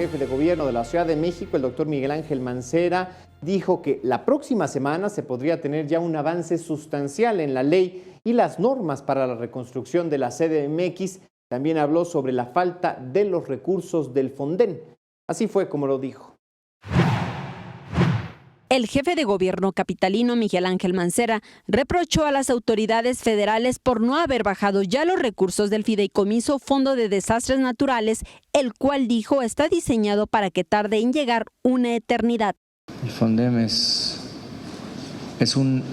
jefe de gobierno de la Ciudad de México, el doctor Miguel Ángel Mancera, dijo que la próxima semana se podría tener ya un avance sustancial en la ley y las normas para la reconstrucción de la CDMX. También habló sobre la falta de los recursos del Fonden. Así fue como lo dijo. El jefe de gobierno capitalino, Miguel Ángel Mancera, reprochó a las autoridades federales por no haber bajado ya los recursos del Fideicomiso Fondo de Desastres Naturales, el cual dijo está diseñado para que tarde en llegar una eternidad. El Fondem es un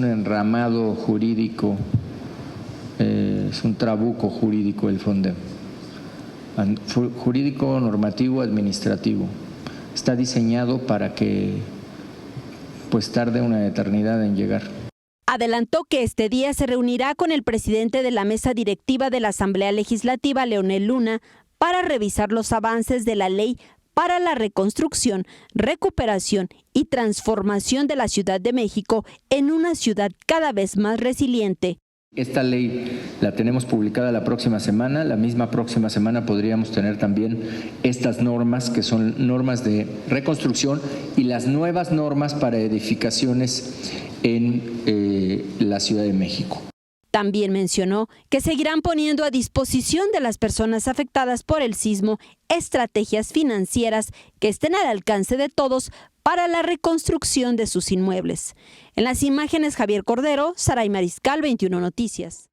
enramado jurídico, es un trabuco jurídico el Fondem, jurídico, normativo, administrativo. Está diseñado para que tarde una eternidad en llegar. Adelantó que este día se reunirá con el presidente de la mesa directiva de la Asamblea Legislativa, Leonel Luna, para revisar los avances de la ley para la reconstrucción, recuperación y transformación de la Ciudad de México en una ciudad cada vez más resiliente. Esta ley la tenemos publicada la próxima semana. La misma próxima semana podríamos tener también estas normas, que son normas de reconstrucción y las nuevas normas para edificaciones en la Ciudad de México. También mencionó que seguirán poniendo a disposición de las personas afectadas por el sismo estrategias financieras que estén al alcance de todos para la reconstrucción de sus inmuebles. En las imágenes, Javier Cordero, Saray Mariscal, 21 Noticias.